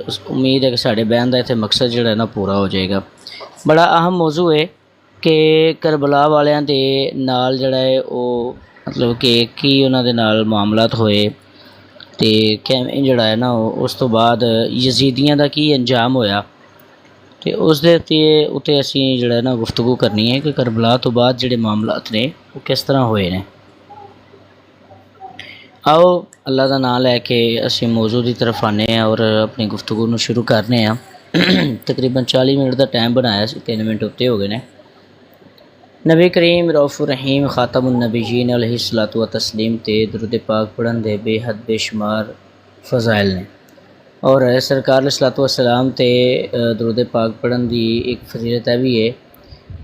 उम्मीद है कि साढ़े बयान का इत्थे मकसद जिहड़ा है ना पूरा हो जाएगा। बड़ा अहम मौजू है कि करबला वालियां दे नाल जिहड़ा है वो मतलब कि की उन्हां दे नाल मामलात होए ते किवें जिहड़ा है ना उस तो बाद यजीदियां दा की अंजाम होया ते उस दे उत्ते असीं जिहड़ा ना गुफ्तगू करनी है कि करबला तो बाद जिहड़े मामलात ने वो किस तरह होए ने। आओ अल्लाह का नाम लैके असीं मौजू की तरफ आने और अपनी गुफ्तगू नूं शुरू करने तकरीबन 40 मिनट का टाइम बनाया सी, 3 मिनट उत्ते हो गए ने। नबी करीम रऊफ़ुर रहीम ख़ातमुन नबीयीन अलैहिस्सलातु व तस्लीम ते दुरूद पाक पढ़न दे बेहद बेशुमार फ़ज़ाइल ने और सरकार अलैहिस्सलातु वस्सलाम ते दुरूद पाक पढ़न दी एक फजीलत भी है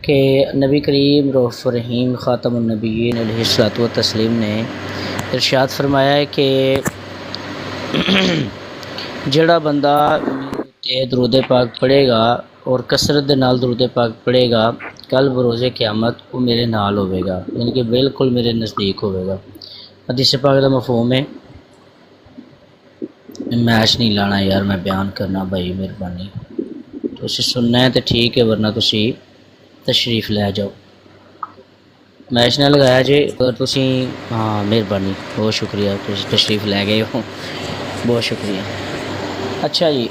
कि नबी करीम रऊफ़ुर रहीम ख़ातमुन नबीयीन अलैहिस्सलातु व तस्लीम ने इरशाद फरमाया है कि जड़ा बंदा दुरूद पाक पढ़ेगा और कसरत दे नाल दुरूद पाक पढ़ेगा कल बरोज़े क़यामत वो मेरे नाल होवेगा, यानी कि बिल्कुल मेरे नज़दीक होवेगा। हदीस पाक का मफ़हूम है। मैच नहीं लाना यार, मैं बयान करना भाई, मेहरबानी तुसीं सुनना है तो ठीक है, वरना तुसीं तशरीफ़ लै जाओ। मैच ना लगाया जे अगर तुसीं, हाँ मेहरबानी, बहुत शुक्रिया, तुसीं तशरीफ़ लै गए हो, बहुत शुक्रिया। अच्छा जी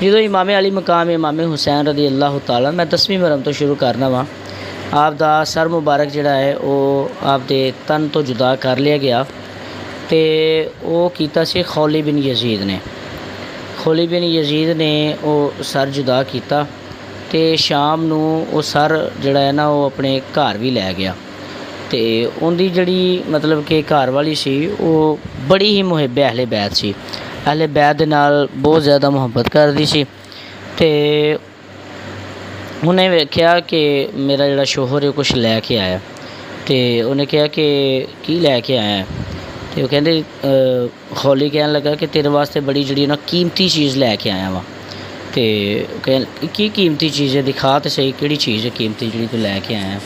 जो इमाम अली मकाम इमाम हुसैन रदी अल्लाह तआला, मैं 10वीं मुहर्रम तो शुरू करना वा। आप दा सर मुबारक जिहड़ा है वो आप दे तन तो जुदा कर लिया गया तो वो कीता सी खौली बिन यजीद ने। खौली बिन यजीद ने वो सर जुदा किया तो शाम नूं वो सर जिहड़ा है ना वो अपने घर भी लै गया। तो उनकी जिहड़ी मतलब कि घर वाली सी वो बड़ी ही मुहिब अहले बैत सी, अहले बैत दे नाल बहुत ज़्यादा मुहब्बत करदी सी। ते उन्हें वेख्या कि मेरा जिहड़ा शोहर है कुछ लैके आया, तो उन्हें कहा कि की लैके आया, तो कहते खौली कहन लगा कि तेरे वास्ते बड़ी जिहड़ी ना कीमती चीज़ लैके आया वा। तो कह की कीमती चीज़ है, दिखा तो सही किहड़ी चीज़ है कीमती जिहड़ी तू लैके आया।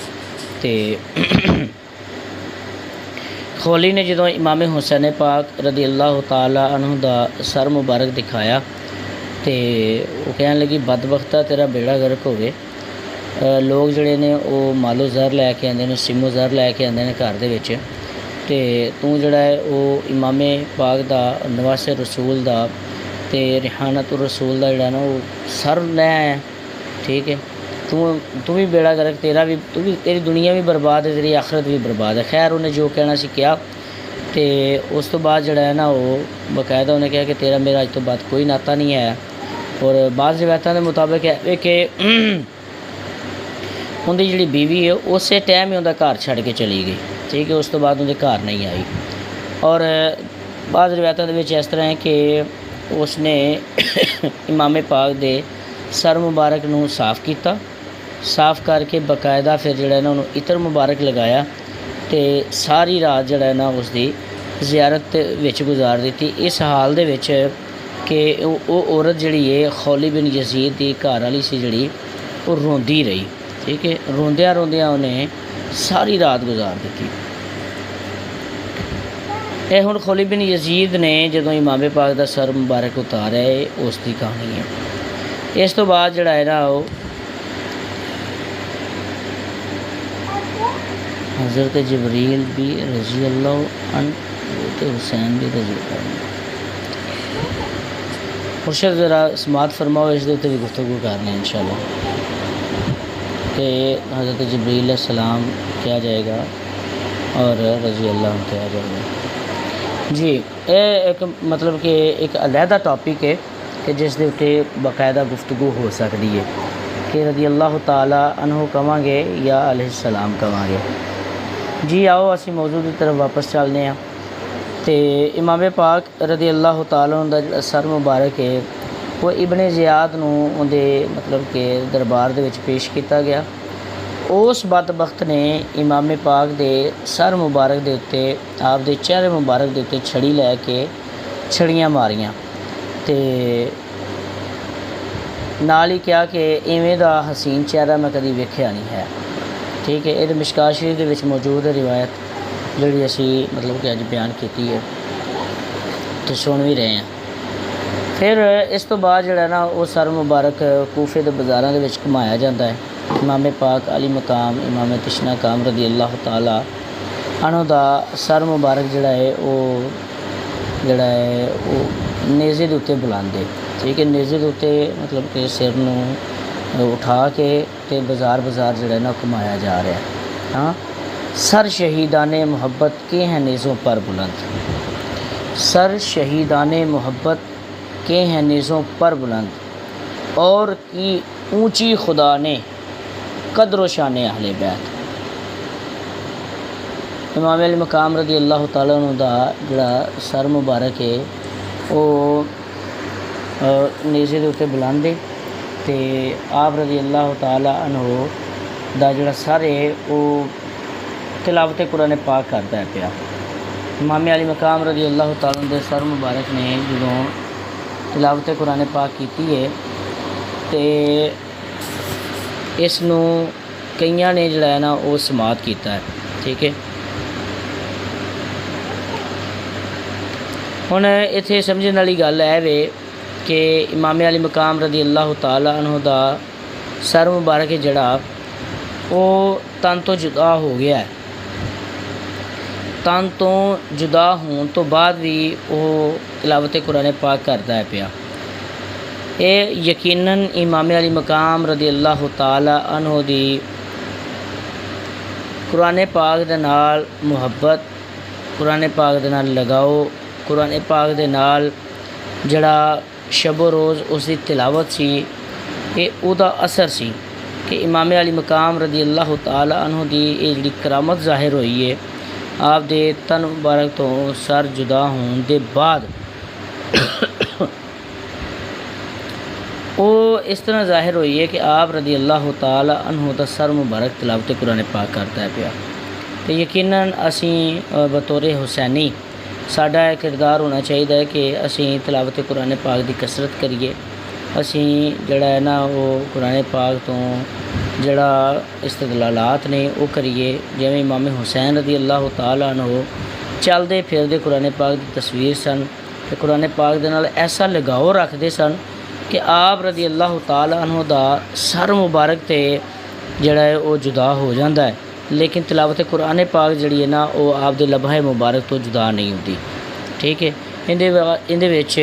तो खौली ने जो इमाम हुसैन पाक रदी अल्लाह तआला अन्हु दा सर मुबारक दिखाया तो वो कहन लगी बदबख्ता तेरा बेड़ा गर्क होवे, लोग जिहड़े ने वो मालो ज़र लैके आंदे ने, सिमो ज़र लैके आंदे ने घर दे विच, ते तू जिहड़ा है वो इमाम पाक दा नवासे रसूल दा ते रिहानतुर रसूल दा जिहड़ा ना वो सर लै आया। ठीक है, तू भी बेड़ा गर्क, तेरा भी, तू भी, तेरी दुनिया भी बर्बाद है, तेरी आखरत भी बर्बाद है। खैर उन्हें जो कहना सी किया तो उस तो बाद जिहड़ा है ना वो बाकायदा उन्हें कहा कि तेरा मेरा अज तो बाद कोई नाता नहीं है। और बाज़ रिवायतों के मुताबिक है कि उनकी जिहड़ी बीवी है उस टाइम ही उनका घर छड़ के चली गई। ठीक है, उस तो बाद उनके घर नहीं आई। और बाज़ रिवायतों के इस तरह है कि उसने इमाम पाक दे सर मुबारक नूं साफ़ किया, साफ़ करके बाकायदा फिर जिहड़ा ना उन्होंने इतर मुबारक लगाया तो सारी रात जिहड़ा ना उसकी ज़ियारत विच गुजार दी। इस हाल दे विच कि वो औरत जिहड़ी है खौली बिन यजीद की घर वाली सी जिहड़ी वो रोंदी रही। ठीक है, रोंदियां रोंदियां उन्हें सारी रात गुजार दी। ये हुण खौली बिन यजीद ने जो इमाम पाक का सर मुबारक उतारा है उसकी कहानी है। इस तो बाद जिहड़ा है ना वो हज़रत जबरील भी रज़ी अल्लाह अन्हु हुसैन भी रज़ी अल्लाह। मुर्शद ज़रा समात फरमाओ, इस दे भी गुफ्तगू करने इंशाअल्लाह कि हज़रत जबरील सलाम किया जाएगा और रज़ी अल्लाह किया जाएगा। जी ये एक मतलब कि एक अलहदा टॉपिक है कि जिस दे उत्ते बाकायदा गुफ्तगू हो सकती है कि रज़ी अल्लाह ताला अन्हु कवांगे या अलैहिस्सलाम कवांगे। जी आओ असी मौजू की तरफ वापस चलने हैं। तो इमाम पाक रज़ी अल्लाह ताला उनका जो सर मुबारक है वो इब्ने ज़ियाद नूं उनके मतलब कि दरबार दे विच पेश किया गया। उस बदबख्त ने इमाम पाक दे सर मुबारक दे उत्ते आप दे चेहरे मुबारक दे उत्ते छड़ी लैके छड़ियाँ मारियां ते नाल ही कहा कि इवें दा हसीन चेहरा मैं कभी वेख्या नहीं है। ठीक है, ये मिशकात शरीफ दे विच मौजूद है रिवायत जिहड़ी असी मतलब कि अज बयान की है तो सुन भी रहे हैं। फिर इस तो बाद जिहड़ा ना वो सर मुबारक कूफे के बाज़ारों के विच घुमाया जाता है। इमाम पाक अली मकाम इमाम तिशना काम रदी अल्लाह ताला अनहु दा सर मुबारक जिहड़ा है वो नेज़े दे उत्ते बुलांदे, ठीक है। नेज़े दे उत्ते मतलब कि सिर नूं उठा के ते बाज़ार जिहड़ा ना घुमाया जा रहा है। हाँ, सर शहीदाने मोहब्बत के हैं नेज़ों पर बुलंद, सर शहीदाने मोहब्बत के हैं नेज़ों पर बुलंद, और की ऊंची खुदा ने कदर शान अहले बैत। इमाम अली मकाम रदी अल्लाह ताला अन्हु दा जिहड़ा सर मुबारक है वो नेज़े दे उत्ते बुलांदे ते आप रदी अल्लाह ताला अन्हु दा जिहड़ा सर है वो तिलावत कुरान पाक करता है पिया। इमाम अली मकाम रदी अल्लाह ताला दे सर मुबारक ने जो तिलावत कुरान पाक की है तो इसनूं कईयां ने जिहड़ा है ना वो समात किया है, ठीक है। हुण इत्थे समझने वाली गल है वे कि इमाम अली मकाम रदी अल्लाह ताला अन्हु दा सर मुबारक जिहड़ा वो तन तो जुदा हो गया है। तन तो जुदा होने तो बाद भी वो तिलावत कुरान पाक करता है पिया। ये यकीनन इमाम अली मकाम रदी अल्लाह ताला अन्हु दी कुरान पाक दे नाल मुहब्बत, कुरान पाक दे नाल लगाओ, कुरान पाक दे नाल जड़ा शबो रोज़ उसकी तिलावत सी, ये उदा असर सी कि इमाम अली मकाम रदी अल्लाह ताला अन्हु दी ये जिहड़ी करामत ज़ाहिर हुई है आप दे तन मुबारक तो सर जुदा होने दे बाद वो इस तरह ज़ाहिर हुई है कि आप रदी अल्लाह ताला अन्हु दा सर मुबारक तिलावत कुरान पाक करता है पिया। तो यकीनन असी बतौर हुसैनी साडा किरदार होना चाहिए कि असी तिलावत कुरान पाक की कसरत करिए। असी जड़ा है ना वो कुरान पाक तो जड़ा इस्तदलालात ने वो करिए, जिवें इमाम हुसैन रदी अल्लाह ताला अन्हु चलते फिरते कुरान पाक की तस्वीर सन तो कुरान पाक दे नाल ऐसा लगाव रखते सन कि आप रदी अल्लाह ताला अन्हु दा सर मुबारक ते जड़ा है वो जुदा हो जाता है, लेकिन तिलावत कुरान पाक जड़ी है ना वो आप दे लम्हे मुबारक तो जुदा नहीं होती, ठीक है। इंदे विच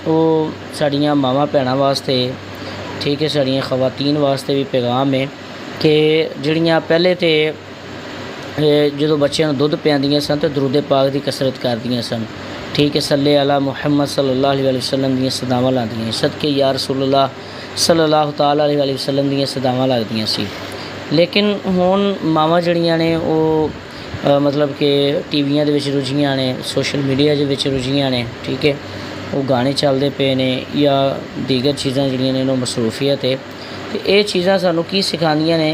वो साड़ियाँ मावां भैणां वास्ते, ठीक है, साड़ियाँ खवातीन वास्ते भी पैगाम है कि जड़ियाँ पहले तो जो बच्चों को दुध पियांदियां सन तो दरूद पाक की कसरत करदियां सन, ठीक है। सल्ले अला मुहम्मद सल्लल्लाहु अलैहि वसल्लम दी सदावां लादियां, सदके या रसूलुल्लाह सल्लल्लाहु ताला अलैहि वसल्लम दी सदावां लगदियां सी। लेकिन हुण मावां जड़ियां ने वो मतलब कि टीवियां दे विच रुझियां ने, सोशल मीडिया दे विच रुझियां ने, ठीक है। वो गाने चलते पे ने या दीगर चीज़ां जड़ियां ने मसरूफियत है। तो ये चीज़ां सानू की सिखांदियां ने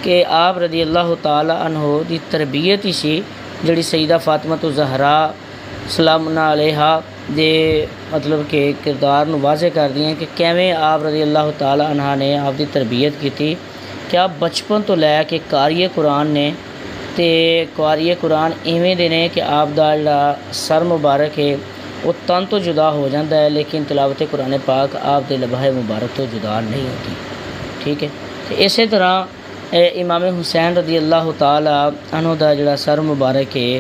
कि आप रदी अल्लाह ताला अन्हु दी तरबियत ही सी जिहड़ी सईदा फातिमा तो ज़हरा सलामुन अलैहा दे मतलब के किरदार नूं वाज़े करदियां कि किवें आप रदी अल्लाह ताला अन्हा ने आप दी तरबियत की कि आप बचपन तो लैके कारिए कुरान ने ते कारिए कुरान इवें दे ने कि आप दा जिहड़ा सर मुबारक है वो तन तो जुदा हो जाता है, लेकिन तिलावत कुरान पाक आप दे लम्हे मुबारक तो जुदा नहीं होती, ठीक है। तो इस तरह इमाम हुसैन रदी अल्लाह ताला अन्हु दा जिहड़ा सर मुबारक है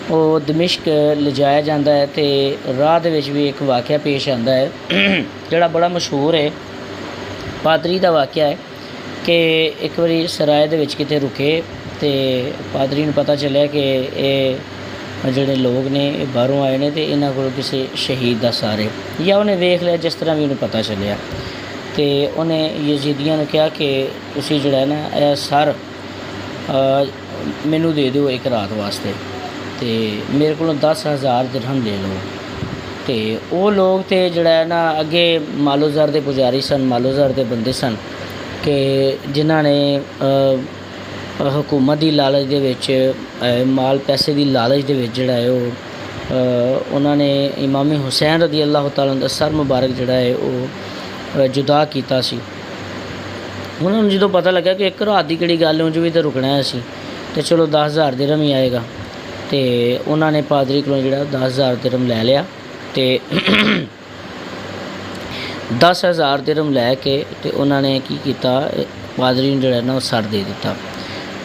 वो दमिश्क लिजाया जाता है। तो राह दे विच भी एक वाक़या पेश आता है जिहड़ा बड़ा मशहूर है, पादरी का वाक़या है कि एक बारी सराय दे विच किते रुके तो पादरी नूं पता चलिया कि ये जिहड़े लोग ने बाहरों आए ने तो इन्हां कोल किसी शहीद का सर है, या उन्हें वेख लिया जिस तरह भी उन्हें पता चलिया तो उन्हें यजीदियां नूं कहा कि तुसीं जिहड़ा है ना यह सर मैनू दे दो एक रात वास्ते, तो मेरे को 10,000 दिरहम ले लो। तो वो लोग तो जिहड़ा है ना अगे मालोज़र के पुजारी सन, मालोज़र के बंदे सन कि जिन्हां ने हुकूमत की लालच दे विच माल पैसे की लालच दे विच जिहड़ा है वो उन्होंने इमाम हुसैन रदी अल्लाह ताला दा सर मुबारक जिहड़ा है वो जुदा कीता सी। उन्होंने जो पता लगा कि एक रात की किहड़ी गल उंज भी तो रुकना है असीं तो चलो 10,000 दिरहम ही आएगा, तो उन्होंने पादरी को जिहड़ा 10,000 दिरहम लै लिया। तो 10,000 दिरहम लैके तो उन्होंने की किया, पादरी ने जिहड़ा ना वो सर दे दिता।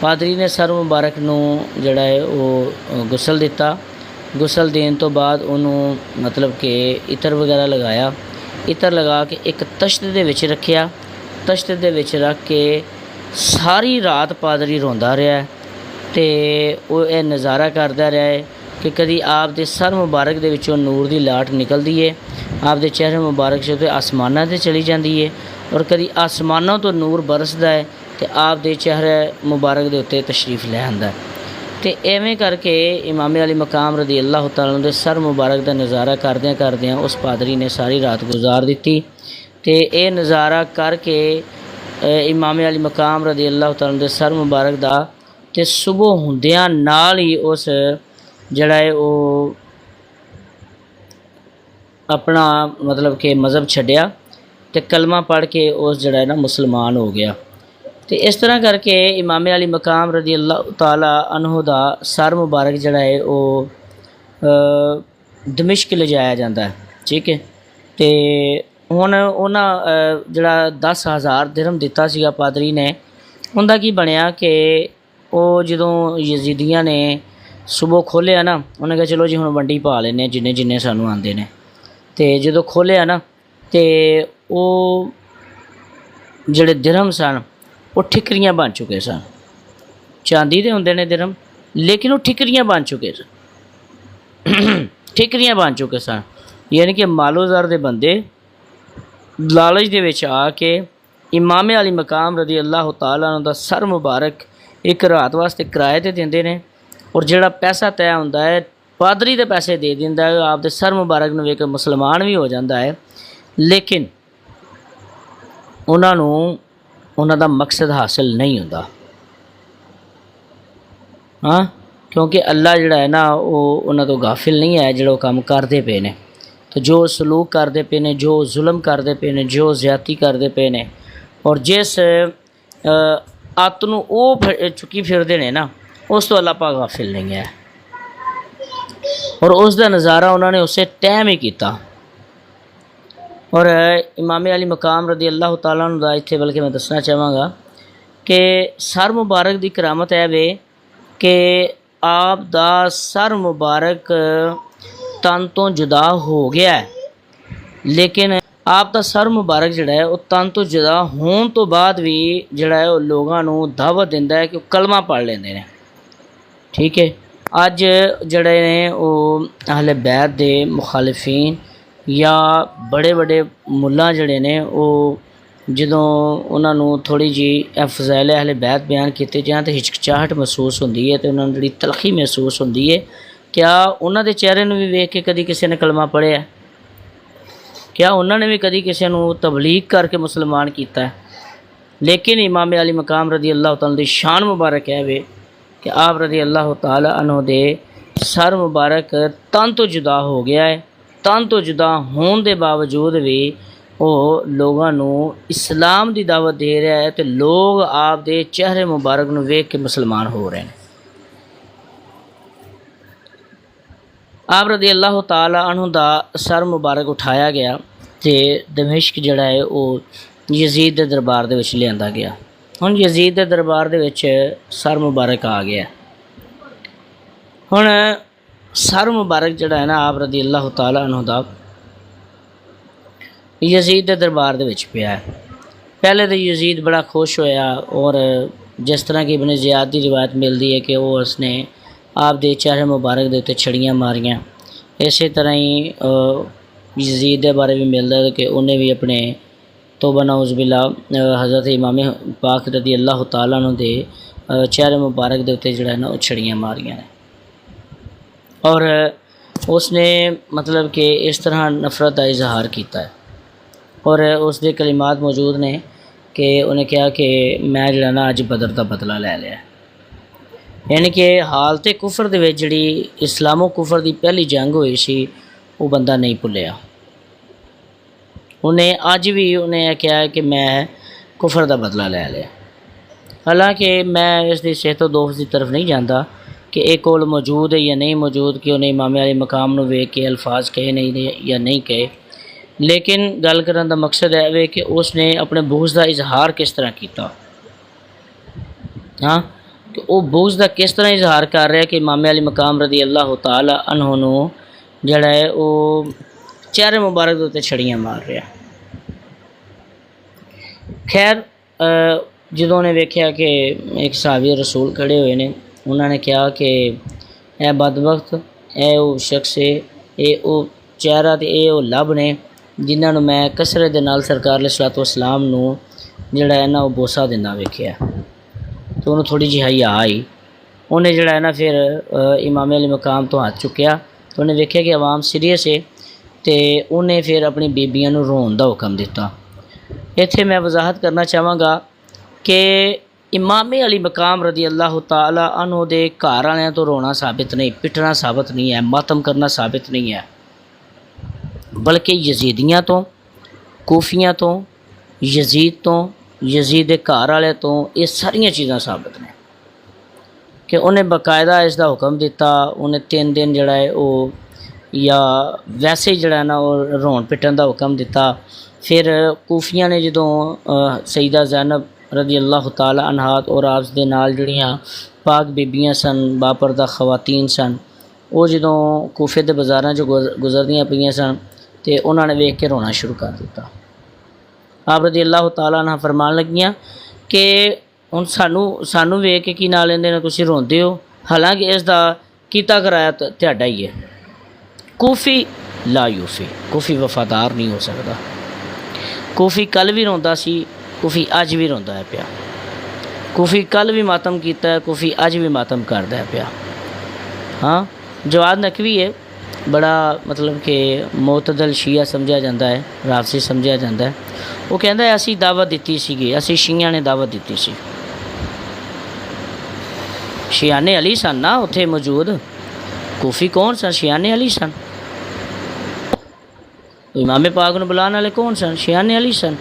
पादरी ने सर मुबारक नूं जिहड़ा है वो गुसल दिता। गुसल देने तो बाद उन्होंने मतलब कि इत्र वगैरह लगाया। इत्र लगा के एक तश्त दे विच रखिया। तश्त दे विच रख के सारी रात पादरी रोंदा रहा ते वो ये नज़ारा करता रहा है कि कभी आप दे सर मुबारक दे विचों नूर दी लाट निकलती है, आप दे चेहरे मुबारक से आसमानां ते चली जाती है, और कभी आसमानों तो नूर बरसदा है तो आप दे चेहरे मुबारक दे उत्ते तशरीफ़ लै आंदा है। तो एवें करके इमाम अली मकाम रदी अल्लाह तआला दे सर मुबारक का नज़ारा करदे करदे उस पादरी ने सारी रात गुजार दी। तो ये नज़ारा करके इमाम अली मकाम रदी अल्लाह तआला दे सर मुबारक दा ते सुबह हुंदियां नाल ही उस जड़ा है वो अपना मतलब कि मज़हब छड्डिया ते कलमा पढ़ के उस जड़ा है ना मुसलमान हो गया। तो इस तरह करके इमाम अली मकाम रदी अल्लाह तआला अन्हु दा सर मुबारक जड़ा है वो दमिश्क ले जाया जाता है। ठीक है, तो हुण उन्हां जड़ा 10,000 दिरहम दिता सीगा पादरी ने, उनका की बनया कि वो जदों यजीदियां ने सुबह खोलिया ना, उन्हें कहा चलो जी हुण वंडी पा लेने जिन्ने जिन्ने सानू आंदे ने। तो जो खोलिया ना तो वो जिहड़े दिरहम सन वो ठिकरियां बन चुके सन। चांदी दे हुंदे ने दिरहम, लेकिन वो ठिकरियां बन चुके सन। ठिकरियां बन चुके सन, यानी कि मालोज़र दे बंदे लालच दे विच आके इमाम अली मकाम रदी अल्लाह तआला दा सर मुबारक एक रात वास्ते किराए ते देंदे ने, और जिहड़ा पैसा तय हुंदा है पादरी दे पैसे दे दिंदा है, आप दे सर मुबारक नूं वेख के मुसलमान भी हो जाता है। लेकिन उन्हां नूं उन्हां दा मकसद हासिल नहीं होता। हाँ, क्योंकि अल्लाह जिहड़ा है ना वो उन्हां तो गाफिल नहीं है जिहड़ा काम करते पे ने। तो जो सलूक करते पे ने, जो जुल्म करते पे ने, जो ज़्यादती करते पे ने, और जिस अत नूं वो चुकी फिरदे ने ना, उस तो अल्लाह पाक गाफिल नहीं है। और उसका नज़ारा उन्होंने उस टाइम ही किया। और इमाम अली मकाम रदी अल्लाह तआला दा इत्थे बल्कि मैं दसना चाहांगा कि सर मुबारक की करामत है वे कि आप दा सर मुबारक तन तो जुदा हो गया है, लेकिन आप दा सर मुबारक जिहड़ा है वो तन तो जुदा होने तो बाद भी जिहड़ा है वो लोगों नूं दावत दिंदा है कि कलमा पढ़ लेंदे ने। ठीक है, अज जड़े ने वो अहले बैत दे मुखालिफीन या बड़े बड़े मुल्ला जड़े ने वो जदों उन्होंने थोड़ी जी फज़ैल अहले बैत बयान किए जाए तो हिचकिचाहट महसूस होती है, तो उन्होंने जी तलखी महसूस होती है। क्या उन्होंने चेहरे में भी वेख के कभी किसी ने कलमा पढ़िया? क्या उन्होंने भी कभी किसी को तबलीग करके मुसलमान किया है? लेकिन इमाम अली मकाम रदी अल्लाह तआला दी शान मुबारक है वे कि आप रदी अल्लाह तआला अन्हु दे सर मुबारक तन तो जुदा हो गया है। तन तो जुदा होने के बावजूद भी वो लोगों इस्लाम की दावत दे रहा है, तो लोग आप दे चेहरे मुबारक नूं वेख के मुसलमान हो रहे हैं। आप रदी अल्लाह तआला अन्हु दा सर मुबारक उठाया गया तो दमिश्क जिहड़ा है वो यजीद के दरबार दे विच लिआंदा गया। हुण यजीद के दरबार दे विच सर मुबारक आ गया। हुण सर मुबारक जिहड़ा है ना आप रदी अल्लाह तआला अन्हु दा यजीद के दरबार दे विच पिया है। पहले तो यजीद बड़ा खुश होया, और जिस तरह की इब्न ज़ियाद की रिवायत मिलती है कि वो उसने आप दे चेहरे मुबारक दे उत्ते छड़ियाँ मारियाँ। इस तरह ही यजीद के बारे भी मिलता है कि उन्हें भी अपने तौबा नौज़ुबिल्लाह हज़रत इमाम पाक रदी अल्लाह तआला अन्हु दे चेहरे मुबारक दे उत्ते जिहड़ा है ना वो छड़ियाँ मारियाँ ने। और उसने मतलब कि इस तरह नफ़रत का इजहार किया है, और उसके कलिमात मौजूद ने कि उन्हें कहा कि मैं जिहड़ा ना अज बदर का बदला ले लिया। यानी कि हालत कुफर दे विच जिहड़ी इस्लामो कुफर की पहली जंग हुई सी वो बंदा नहीं भुलिया। उन्हें अज भी उन्हें कहा कि मैं कुफर का बदला ले लिया। हालांकि मैं इसकी सेहतो दोस्त की तरफ नहीं जाता कि एक कौल मौजूद है या नहीं मौजूद, कि उन्हें इमाम अली मकाम नूं वेख के अल्फाज कहे नहीं या नहीं कहे, लेकिन गल करन दा मकसद है वे कि उसने अपने बुग़्ज़ दा इजहार किस तरह किया। हाँ, कि वो बुग़्ज़ दा किस तरह इजहार कर रहा है कि इमाम अली मकाम रज़ी अल्लाह तआला अन्हु नूं जिहड़ा है वो चेहरे मुबारक दे उत्ते छड़ियां मार रहा। खैर जो ने वेख्या कि एक सहाबी रसूल खड़े हुए ने, उन्होंने कहा कि ए बदबख्त, ए वो शख्स है, ये वो चेहरा तो ये वो लब ने जिन्होंने मैं कसरत दे नाल सरकार अलैहिस्सलातु वस्सलाम नूं जिहड़ा है ना वो बोसा दिंदा वेख्या। तो उन्होंने थोड़ी जी हया आई, उन्हें जिहड़ा है ना फिर इमाम अली मकाम तो हाथ चुकया। तो उन्हें वेख्या कि आवाम सीरीयस है, तो उन्हें फिर अपनी बीबियां नूं रोण दा हुक्म दिता। इत्थे मैं वजाहत करना चाहांगा कि इमाम अली मकाम रज़ी अल्लाह तआला अन्हु दे घर वालियां तो रोना साबित नहीं, पिटना साबित नहीं है, मातम करना साबित नहीं है, बल्कि यजीदियाँ तो, कूफियाँ तो, यजीद तो, यजीद दे घर वाले तो, ये सारियां चीज़ां साबित ने कि उन्हें बाकायदा इसका हुक्म दिता। उन्हें 3 दिन जड़ा है वो या वैसे ही जड़ा है ना वो रोन पिटन का हुक्म दिता। फिर कूफिया ने जदों सईदा ज़ैनब रज़ी अल्लाह तआला अन्हा और आप दे नाल जड़ियाँ पाक बीबियाँ सन, बापरदा खवातीन सन, वो जदों कूफे के बाज़ारां चो गुजरदियाँ पईयां सन तो उन्होंने वेख के रोना शुरू कर दिता। आप रज़ी अल्लाह तआला अन्हा फरमान लगियाँ कि हुण सानू वेख के की ना लेंदे ने, तुसीं रोंदे हो, हालांकि इसका कीता कराया तुहाडा ही है। कूफी ला यूफी, कूफी वफादार नहीं हो सकता। कूफी कल भी रोंदा सी, कूफी अज भी रोंदा है पिया। कूफी कल भी मातम कीता है, कूफी अज भी मातम करदा है पिया। हाँ, जवाद नकवी है, बड़ा मतलब कि मोतदल शिया समझा जाता है, राफसी समझा जाता है। वो कहता है असी दावत दी सी, असी शिया ने दावत दी सी। शियाने अली सन ना उत्थे मौजूद, कूफी कौन सन? शियाने अली सन। इमाम पाक नूं बुलाने वाले कौन सन? शियाने अली सन।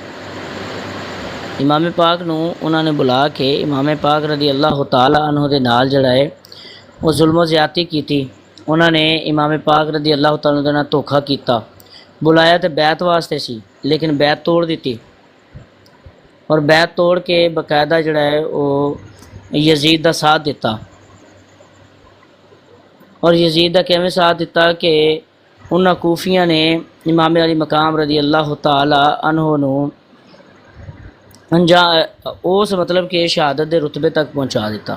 इमाम पाक नूं उन्होंने बुला के इमाम पाक रज़ी अल्लाह तआला अन्हु दे नाल जड़ा है वो जुल्म ज़्यादती की। उन्होंने इमाम पाक रज़ी अल्लाह तआला दे नाल धोखा किया। बुलाया तो बैत वास्ते सी, लेकिन बैत तोड़ दी, और बैत तोड़ के बाकायदा जड़ा है वो यजीद का साथ दिता। और यजीद का किवें साथ दिता कि उन्हां कूफिया ने इमाम अली मकाम रज़ी अल्लाह तआला अन्हु नूं उस मतलब कि शहादत के रुतबे तक पहुँचा दिता।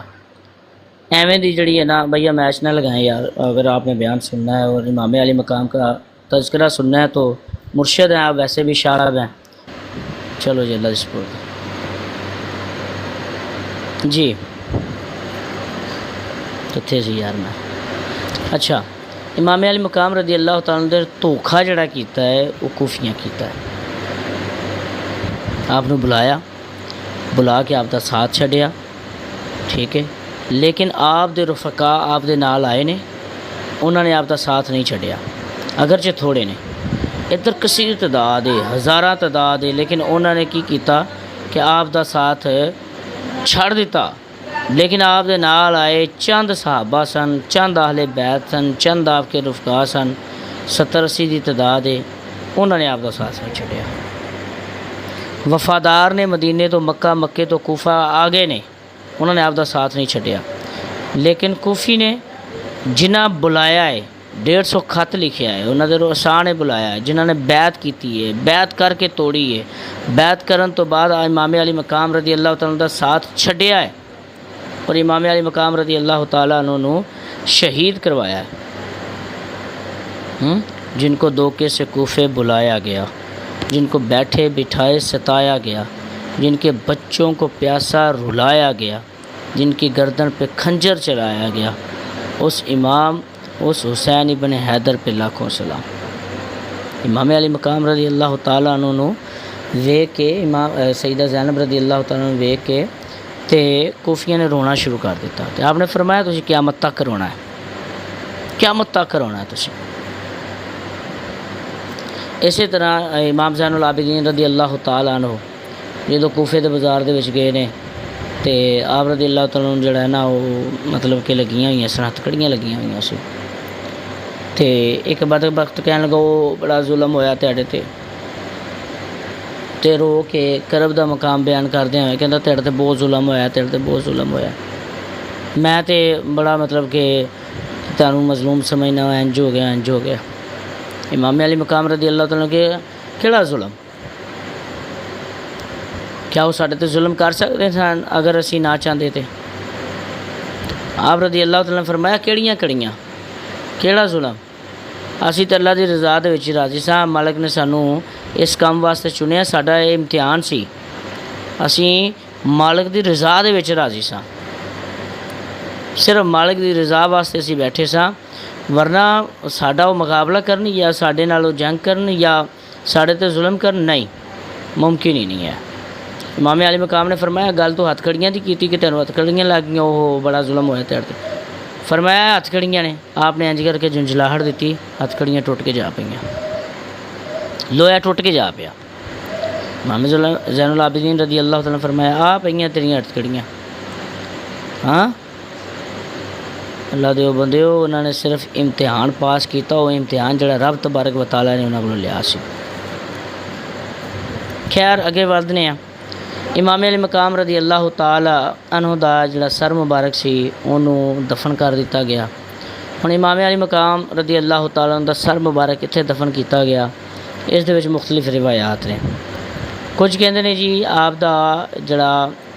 एवें दी जड़ी है ना भैया, मैच ना लगाएं यार। अगर आपने बयान सुनना है और इमाम अली मकाम का तज़किरा सुनना है तो मुर्शद हैं आप, वैसे भी शारब हैं। चलो जी, अल्लाह सपोर्ट जी। कित्थे सी यार मैं? अच्छा, इमाम अली मकाम रज़ी अल्लाह तआला दे धोखा जड़ा कीता है वो कूफियाँ कीता है। आपने बुलाया, बुला के आपका साथ छड्या, ठीक है, लेकिन आप दे रुफका आप दे नाल आए ने, उन्होंने आपका साथ नहीं छड्या। अगरचे थोड़े ने, इधर कसीर तादाद है, हज़ारा तादाद है, लेकिन उन्होंने की किया कि आपका साथ छड़ दिता। लेकिन आप दे नाल आए चंद सहाबा सन, चंद अहले बैत सन, चंद आपके रुफका सन, 70-80 की तादाद है, उन्होंने आपका साथ नहीं छड्या। वफादार ने मदीने तो मक्का, मक्के तो कूफा आ गए ने, उन्होंने आपका साथ नहीं छड्या। लेकिन कूफी ने जिन्हें बुलाया है, 150 खत लिखे है, उन्होंने आसान ने बुलाया है, जिन्होंने बैत की है, बैत करके तोड़ी है, बैत करन तो बाद इमाम अली मकाम रज़ी अल्लाह तआला दा साथ छड्या है और इमाम अली मकाम रज़ी अल्लाह तआला अन्हु शहीद करवाया है। जिनको धोखे से कूफे बुलाया गया, जिनको बैठे बिठाए सताया गया, जिनके बच्चों को प्यासा रुलाया गया, जिनकी गर्दन पे खंजर चलाया गया, उस इमाम उस हुसैन इब्न हैदर पे लाखों सलाम। इमाम अली मकाम रज़ी अल्लाह तआला अन्हु वेख के इमाम सईदा ज़ैनब रज़ी अल्लाह तआला अन्हु वेख के ते कूफिया ने रोना शुरू कर दिता। तो आपने फरमाया तुसीं क़यामत तक रोना है, क़यामत तक रोना है तुसीं। इसी तरह इमाम ज़ैनुल आबिदीन रज़ी अल्लाह तआला अन्हु जो कूफे के बाज़ार दे विच गए ने तो आप रज़ी अल्लाह तआला अन्हु जिहड़ा है ना वो मतलब कि लगियां हुई सन, हथकड़ियां लगियां हुई सी। तो एक बदबख्त कहन लगा वो बड़ा जुल्म होया तुहाडे ते, ਤੇ रो के करब ਦਾ ਮਕਾਮ ਬਿਆਨ ਕਰਦਿਆਂ ਹੋਇਆ ਕਹਿੰਦਾ ਤੇਰੇ 'ਤੇ ਬਹੁਤ ਜ਼ੁਲਮ ਹੋਇਆ, ਤੇਰੇ 'ਤੇ बहुत ਜ਼ੁਲਮ ਹੋਇਆ। मैं तो बड़ा मतलब कि तैनू मजलूम समझना, इंज हो गया इंज हो गया। इमाम अली मकाम रदी अल्लाह तआला के केड़ा जुल्म, क्या वो साडे ते जुल्म कर सकते सन अगर असी ना चाहते थे? आप रदी अल्लाह तआला ने फरमाया केड़ियां कड़ियां केड़ा जुल्म, असी तो अल्लाह की रज़ा दे विच राजी सां। मालिक ने सानू इस काम वास्ते चुनिया, साडा ये इम्तिहान सी, असी मालिक की रज़ा दे विच राजी सां, सिर्फ मालिक की रज़ा वास्ते असी बैठे सां। वरना साडा वो मुकाबला करन या साडे नाल जंग करन या साडे ते जुल्म करन, नहीं, मुमकिन ही नहीं है। इमाम अली मकाम ने फरमाया गल तो हथकड़ियाँ की कीती कि तेनों हथकड़ियाँ लग गई, वो बड़ा जुल्म होया तेरे ते। फरमाया हथकड़ियाँ ने, आपने इंज करके झुंझलाहट दी, हथकड़ियाँ टुट के जा पईयां, लोया टुट के जा पिया। इमाम ज़ैनुल आबिदीन रदी अल्लाह तआला ने फरमाया आ पईयां तेरियां हथकड़ियाँ। हाँ अल्लाह दे बंदे, उन्होंने सिर्फ इम्तिहान पास किया, वो इम्तिहान जो रब तबारक व तआला ने उन्होंने लिया सी। खैर अगे बढ़ने हैं। इमाम अली मकाम रदी अल्लाह तआला अन्हु दा जिहड़ा सर मुबारक सी उन्होंने दफन कर दिता गया। हुण इमाम अली मकाम रदी अल्लाह तआला दा सर मुबारक कित्थे दफन किया गया, इस दे विच मुख्तलिफ रिवायात ने। कुछ कहते हैं जी आप दा जिहड़ा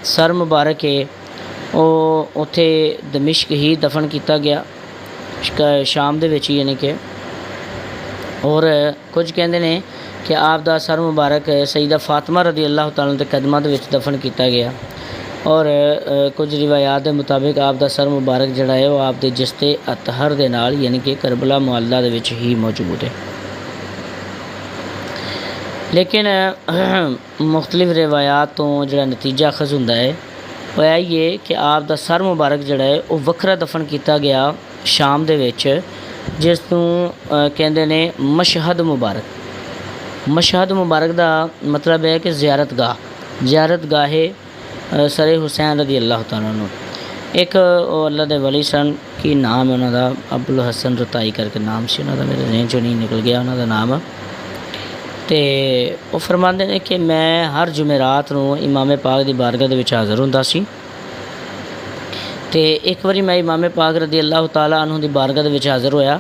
सर मुबारक है वो उत्थे दमिश्क ही दफन किया गया, शाम दे विच, यानी कि। और कुछ कहते हैं कि आप दा सर मुबारक सईदा फातिमा रदी अल्लाह तआला दे कदमां दे विच दफन किया गया। और कुछ रिवायात के मुताबिक आप दा सर मुबारक जिहड़ा है वो आप दे जिस्ते अतहर दे नाल, यानी कि करबला मुअल्ला दे विच ही मौजूद है। लेकिन मुख्तलिफ रिवायात तो जिहड़ा नतीजा अखज़ हुंदा है वो ये कि आप दा सर मुबारक जिहड़ा है वो वखरा दफन किया गया शाम दे विच, जिसनूं कहंदे ने मशहद मुबारक। मशहद मुबारक दा मतलब है कि ज़ियारत गाहे सरे हुसैन रदी अल्लाह तआला अन्हु। एक अल्लाह दे वली सन, की नाम है उन्होंने, अब्दुल हसन रताई करके नाम से उन्होंने, मेरे ज़हन चों नहीं निकल गया उन्होंने नाम। तो वो फरमाते हैं कि मैं हर जुमेरात नूं इमाम पाक की बारगाह दे विच हाज़र हुंदा सी। तो एक बारी मैं इमाम पाक रदी अल्लाह तआला अन्हु की बारगाह दे विच हाज़र होया,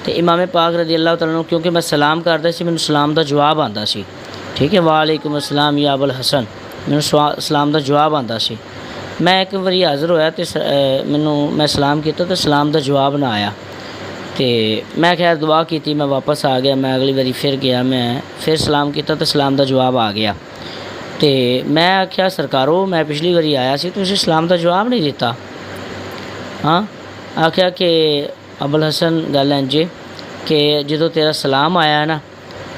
तो इमाम पाक रदी अल्लाह तआला अन्हु, क्योंकि मैं सलाम करदा सी, मैनूं सलाम का जवाब आंदा सी, ठीक है, वालेकुम अस्सलाम या अबुल हसन, मैनूं सलाम का जवाब आंदा सी। मैं एक बारी हाज़र होया तो मैं सलाम किया तो सलाम का जवाब ना आया। तो मैं खैर दुआ की, मैं वापस आ गया। मैं अगली बारी फिर गया, मैं फिर सलाम किया तो सलाम का जवाब आ गया। तो मैं आख्या सरकारो, मैं पिछली बारी आया सी, तुसीं सलाम का जवाब नहीं दिता। हाँ आख्या कि अबुल हसन गल इंज कि जो तेरा सलाम आया ना,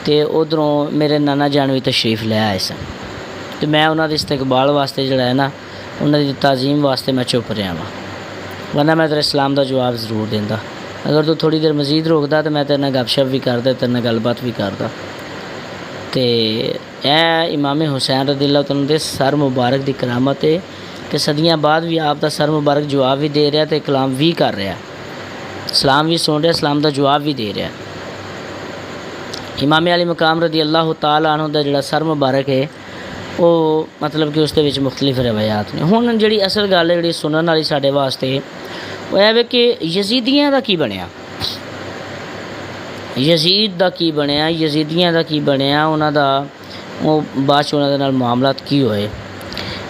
तो उधरों मेरे नाना जान भी तशरीफ़ ले आए सन, तो मैं उन्होंने इस्तकबाल वास्ते जिहड़ा है ना, उन्होंने ताज़ीम वास्ते मैं चुप रहा वहाँ, वरना मैं तेरे सलाम का जवाब जरूर देंदा। अगर तू थोड़ी देर मजीद रोकदा तो मैं तेरे नाल गपशप भी करदा, तेरे नाल गलबात भी करदा। तो यह इमाम हुसैन रज़ी अल्लाह तआला दे सर मुबारक की करामत है कि सदियाँ बाद भी आप दा सर मुबारक जवाब भी दे रहा, तो कलाम भी कर रहा, सलाम भी सुन रहा, सलाम का जवाब भी दे रहा। इमाम अली मकाम रज़ी अल्लाह तआला अन्हु दा जिहड़ा सर मुबारक है वो मतलब कि उसके मुख्तलिफ रवायात ने। हुण जिहड़ी असल गल है, जिहड़ी सुनन वाली साडे वास्ते वो है कि यजीदियां दा की बनया, यजीद दा की बनया, यजीदियां दा की बनया, उन्हां दा वो बाद च उन्हां दे नाल मामलात की होए।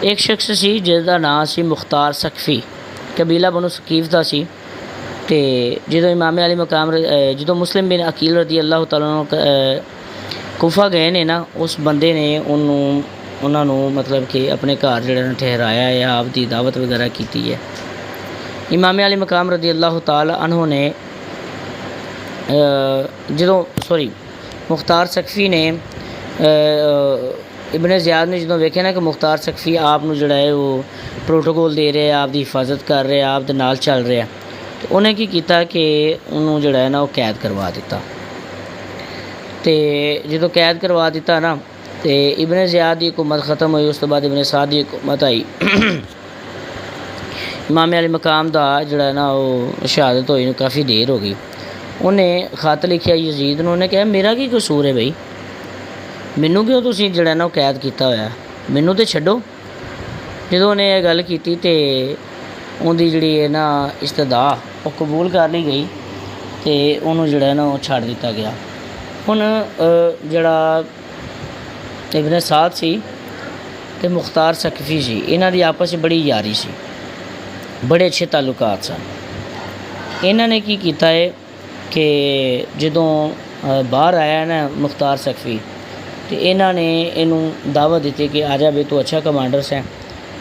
एक शख्स सी जिसदा नाम सी मुख्तार सकफी, कबीला बनु सकीफ दा सी। तो जो इमाम अली मकाम जो मुस्लिम बिन अकील रदी अल्लाह तआला कूफा गए ने ना, उस बंदे ने उन्होंने मतलब कि अपने घर जो ठहराया है, आप दी दावत वगैरह की है। इमाम अली मकाम रदी अल्लाह तआला अन्हु ने जो मुख्तार सकफी ने इब्ने ज़ियाद ने जो वेखे ना कि मुख्तार सकफी आप जोड़ा है वो प्रोटोकॉल दे रहे, आप दी हिफाजत कर रहे, आप दे नाल चल रहे, तो उन्हें की किया कि उन्होंने जोड़ा है ना वो कैद करवा दिता। तो जो कैद करवा दिता ना, तो इब्ने ज़ियाद की हुकूमत ख़त्म हुई, उस तो बाद इब्ने साद की हुकूमत आई। इमाम अली मकाम दा जिहड़ा ना वो शहादत हुई काफ़ी देर हो गई। उन्हें खत लिखिया यजीद ने, उन्हें कहा मेरा की कसूर है भाई, मैनू क्यों तुसीं जिहड़ा ना कैद किया होया, मैनू तो छड्डो। ਜਦੋਂ ਉਹਨੇ ਇਹ ਗੱਲ ਕੀਤੀ ਤੇ ਉਹਦੀ ਜਿਹੜੀ ਹੈ ਨਾ ਇਸਤਦਾ ਉਹ ਕਬੂਲ ਕਰ ਲਈ ਗਈ ਤੇ ਉਹਨੂੰ ਜਿਹੜਾ ਨਾ ਉਹ ਛੱਡ ਦਿੱਤਾ ਗਿਆ। ਹੁਣ ਜਿਹੜਾ ਇਬਨ ਸਾਦ ਸੀ ਤੇ ਮੁਖਤਾਰ ਸਕਫੀ ਸੀ, ਇਹਨਾਂ ਦੀ ਆਪਸ 'ਚ ਬੜੀ ਯਾਰੀ ਸੀ, ਬੜੇ ਅੱਛੇ ਤਾਲੁਕਾਤ ਸਨ। ਇਹਨਾਂ ਨੇ ਕੀ ਕੀਤਾ ਹੈ ਕਿ ਜਦੋਂ ਬਾਹਰ ਆਇਆ ਨਾ ਮੁਖਤਾਰ ਸਕਫੀ ਤੇ ਇਹਨਾਂ ਨੇ ਇਹਨੂੰ ਦਾਵਤ ਦਿੱਤੀ ਕਿ ਆ ਜਾ ਵੀ ਤੂੰ ਅੱਛਾ ਕਮਾਂਡਰ ਸੈਂ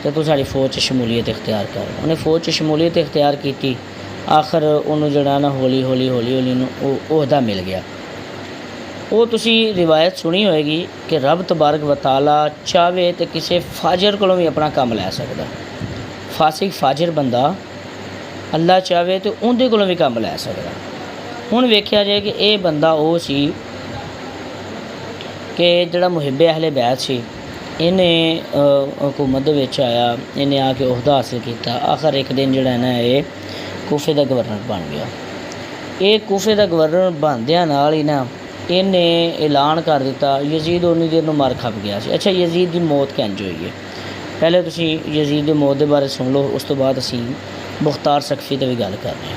तो तू साड़ी फौज शमूलीयत इख्तियार कर। उन्हें फौज शमूलीयत इख्तियार की, आखिर उन्होंने जड़ा ना हौली हौली हौली हौली ओहदा मिल गया। वो तुसी रिवायत सुनी होएगी कि रब तबारक व तआला चाहे तो किसी फाजिर कोलों भी अपना काम लै सकदा। फासिक फाजिर बंदा अल्लाह चाहे तो उनके कोलों भी काम लै सकदा। हुण वेख्या जाए कि यह बंदा वो सी कि जिहड़ा मुहिब अहले बैत सी, इन्हें हुकूमत दे विच आया, इन्हें आके ओहदा हासिल किया। आखिर एक दिन जिहड़ा ना ये कूफे का गवर्नर बन गया। ये कूफे का गवर्नर बनदियां नाल ही ना इन्हें ऐलान कर दिता, यजीद उन्नी देर नूं मर खप गया सी। अच्छा, यजीद की मौत किंज होई है, पहले तुसीं यजीद की मौत के बारे सुन लो, उस तो बाद असीं मुख्तार सकफी ते भी गल करने।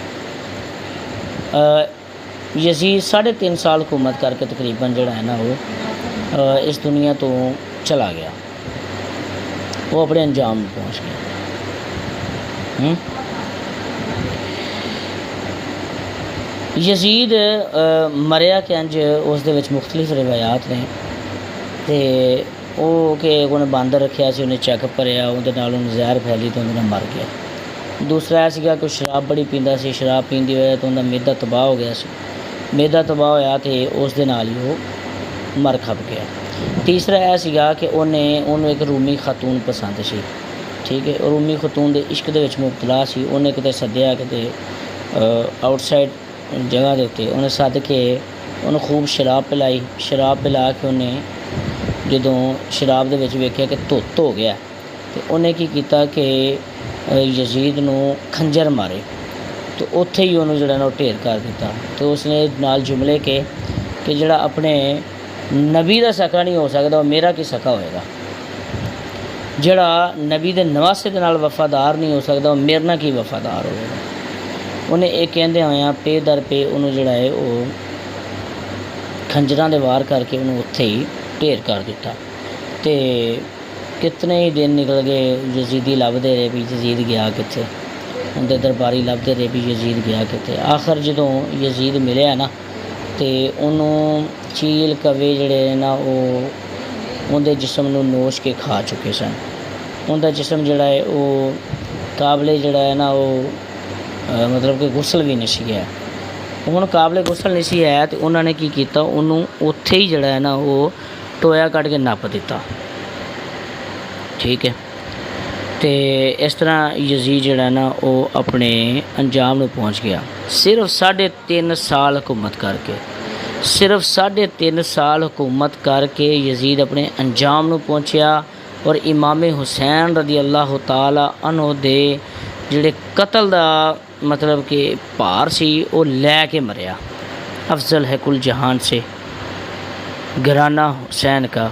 यजीद 3.5 साल हुकूमत करके तकरीबन जिहड़ा है ना वो इस दुनिया तो चला गया, वो अपने अंजाम में पहुँच गया। यजीद मरिया किंज उस दे विच मुख्तलिफ रिवायात ने ते वो कि उन्हें बंद रखा सी, उन्हें चैक भरिया, उहदे नाल उन्हें जहर फैली तो उहदे नाल मर गया। दूसरा सीगा कि शराब बड़ी पींदा सी, शराब पीन की वजह तो उनका मैदा तबाह हो गया सी, मैदा तबाह होया तो उस दे नाल ही वो मर खप गया। तीसरा यह सीगा कि उन्हें एक रूमी खातून पसंद सी, ठीक है, रूमी खातून के इश्क दे विच मुबतला सी। उन्हें किते सद्दिया किते आउटसाइड जगह के उत्ते उन्हें सद के उन्हें खूब शराब पिलाई। शराब पिला के उन्हें जदों शराब दे विच वेख्या कि धुत हो गया तो उन्हें की किया कि यजीद नूं खंजर मारे, तो उत्थे ही उन्होंने जिहड़ा ना ढेर कर दिता। तो उसने नाल जुमले के कि जिहड़ा अपने नबी का सका नहीं हो सकता, वो मेरा की सका होएगा। जिहड़ा नबी के नवासे दे नाल वफादार नहीं हो सकता, वो मेरे नाल की वफादार होएगा। उन्हें एक कहते होया पे दर पे उन्होंने जिहड़ा है वो खंजरां दे वार करके उन्होंने उत्थे ही ढेर कर दिता। तो कितने ही दिन निकल गए, यजीदी लभदे रहे भी यजीद गया कित्थे, उनके दरबारी लभदे रहे भी यजीद गया कित्थे। आखिर जदों यजीद मिलिया ना तो उन्होंने चील कवे जिहड़े ना वो उनके जिसम नूं नोच के खा चुके सन। उनका जिसम जिहड़ा है वो काबले जिहड़ा है ना वो मतलब कि गुसल भी नहीं है। हुण काबले गुसल नहीं है तो उन्होंने की किया, उन्होंने उत्थे ही जिहड़ा है ना वो टोया कट के नप दिता, ठीक है। तो इस तरह यजीद जिहड़ा ना वो अपने अंजाम में पहुँच गया। सिर्फ 3.5 साल हुकूमत करके, सिर्फ 3.5 साल हुकूमत करके यजीद अपने अंजाम में पहुँचा। और इमाम हुसैन रदी अल्लाह ताला अन्हु दे जिहड़े कतल दा मतलब कि भार सी वो लैके मरिया। अफजल है कुल जहान से घराना हुसैन का,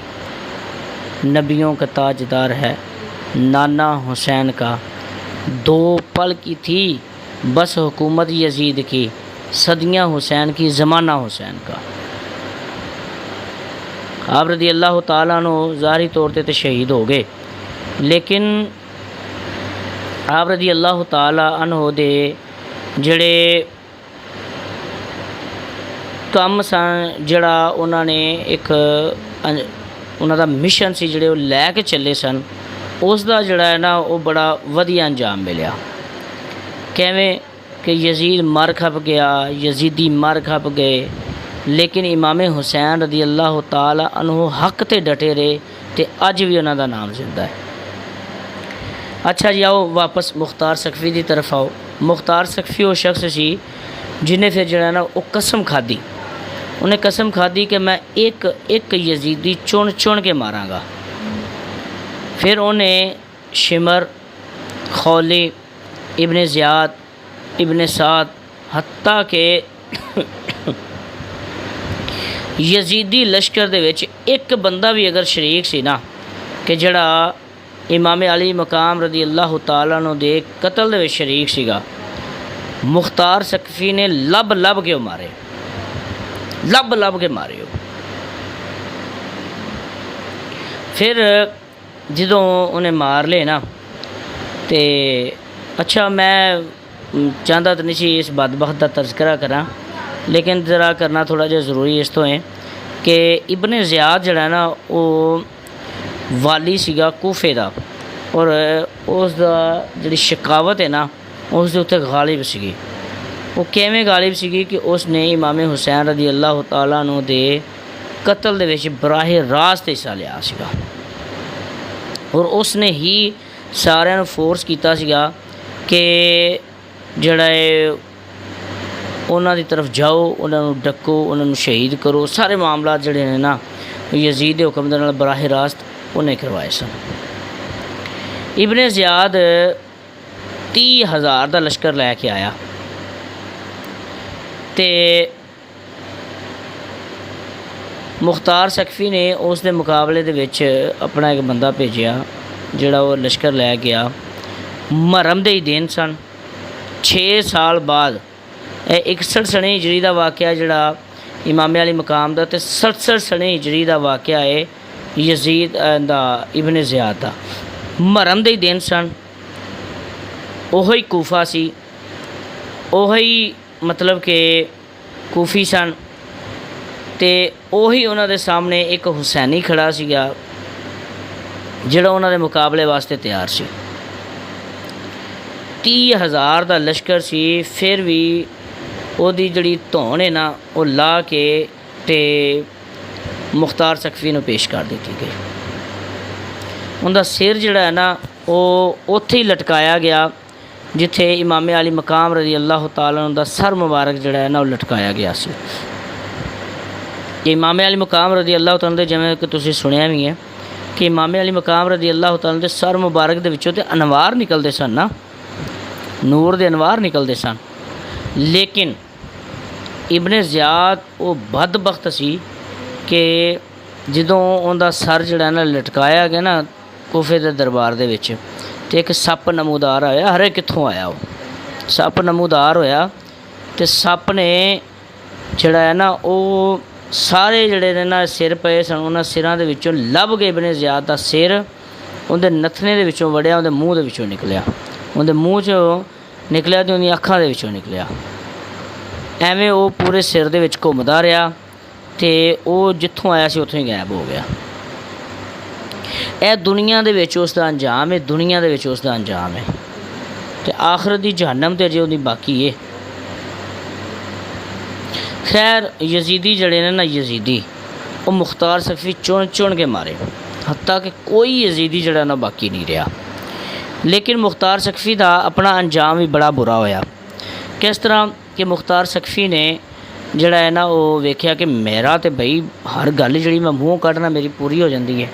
नबियों का ताजदार है नाना हुसैन का। 2 पल की थी बस हुकूमत यजीद की, सदियाँ हुसैन की ज़माना हुसैन का। आप रदी अल्लाह ताला नो ज़ाहरी तौर पे तो शहीद हो गए, लेकिन आप रदी अल्लाह ताला अन्हो दे जिहड़े कम सन, जिहड़ा उन्होंने एक उन्होंने मिशन से जिहड़े लैके चले सन, उसका जिहड़ा है ना वो बड़ा वधिया अंजाम मिलिया। किवें कि यजीद मर खप गया, यजीदी मर खप गए, लेकिन इमाम हुसैन रदी अल्लाह ताला अन्हु हक ते डटे रहे तो अज भी उन्हों का नाम जिंदा है। अच्छा जी, आओ वापस मुख्तार सकफी की तरफ आओ। मुख्तार सकफी वो शख्स सी जिन्हें फिर जो ना वो कसम खाधी, उन्हें कसम खाधी कि मैं एक एक यजीदी चुन चुन के मारांगा। फिर उन्हें शिमर, खौली, इब्ने ज़ियाद, इब्ने साद, हत्ता के यजीदी लश्कर दे विच एक बंदा भी अगर शरीक सी ना कि जड़ा इमाम अली मकाम रदी अल्लाह तआला अन्हु दे कतल दे विच शरीक सीगा, मुख्तार सकफी ने लब लब के मारे, लब लब के मारे। फिर जदों उन्हें मार ले ना, तो अच्छा मैं चाहता तो नहीं सी इस बदबख्त का तज़किरा करा, लेकिन ज़रा करना थोड़ा जिहा ज़रूरी इस तो है कि इब्ने ज़ियाद जड़ा ना वो वाली सीगा कूफे दा, और उसदा जिहड़ी शकावत है ना उस दे उत्ते गालिब सीगी। वो किवें गालिब सीगी कि उसने इमाम हुसैन रदी अल्लाह तआला अन्हु दे कतल दे विच बराह रास्त हिस्सा लिया सीगा, और उसने ही सारिਆਂ ਨੂੰ फोर्स कीता सीगा कि ਜਿਹੜਾ ਉਹਨਾਂ ਦੀ तरफ जाओ, ਉਹਨਾਂ ਨੂੰ ਡੱਕੋ, ਉਹਨਾਂ ਨੂੰ शहीद करो। सारे मामला ਜਿਹੜੇ ਨੇ ना यजीद के हुक्म ਦੇ ਨਾਲ बराह रास्त उन्हें करवाए सन। इब्ने ज़ियाद 30,000 का लश्कर लैके आया, तो मुख्तार सकफी ने उस दे मुकाबले दे विच अपना एक बंदा भेजिया जिहड़ा वो लश्कर लै गया। मुहर्रम दे ही दिन सन, 6 साल बाद 61 सने हिजरी का वाक़या जिहड़ा इमाम अली मकाम दा, ते 67 सने हिजरी का वाक़या है यजीद दा इब्ने ज़ियाद दा। मुहर्रम दे ही दिन सन, ओही कूफा सी, ओही मतलब कि कूफी सन, तो उही उन्होंने सामने एक हुसैनी खड़ा सीगा जिहड़ा उन्होंने मुकाबले वास्ते तैयार सी। 30,000 का लश्कर सी, फिर भी उहदी जिहड़ी धौन है ना वो ला के ते मुख्तार सकफी नूं पेश कर दी गई। उनका सिर जिहड़ा है ना वो उत्थे ही लटकाया गया जिथे इमाम अली मकाम रज़ी अल्लाह तआला अन्हु दा सर मुबारक जिहड़ा है ना वो लटकाया गया सी। इमाम अली मकाम रज़ी अल्लाह तआला जिवें कि तुसीं सुनिया भी है कि इमाम अली मकाम रज़ी अल्लाह तआला दे सर मुबारक दे विचों ते अनवार निकलते सन ना, नूर दे अनवार निकलते सन। लेकिन इब्ने ज़ियाद वो बदबख्त सी कि जदों उनका सर जिहड़ा ना लटकाया गया ना कूफे दे दरबार दे विच, ते एक सप नमूदार होया। हरे कित्थों आया वो सप नमूदार होया, तो सप ने जिहड़ा है ना वो सारे जिहड़े ने ना सिर पे सन उन्हां सिरां दे विचों लभ के इब्ने ज़ियाद दा सिर उहदे नथने दे विचों वड़िया, उहदे मूँह दे विचों निकलिया, उहदे मूँह चों निकलिया ते उहदियां अखां दे विचों निकलिया। एवें वो पूरे सिर दे विच घुमदा रहा, तो वो जित्थों आया सी उत्थों ही गायब हो गया। यह दुनिया दे विच उसदा अंजाम है, दुनिया दे विच उसदा अंजाम है, तो आखिरत दी जहन्नम ते अजे उहदी बाकी है। खैर यजीदी जड़े ने ना यजीदी वो मुख्तार सकफी चुन चुन के मारे, हत्ता कि कोई यजीदी जड़ा ना बाकी नहीं रहा। लेकिन मुख्तार सकफी का अपना अंजाम भी बड़ा बुरा होया। किस तरह कि मुख्तार सकफी ने जड़ा है ना वो वेख्या कि मेरा तो बई हर गल जी मैं मूँह कढ़ना मेरी पूरी हो जाती है।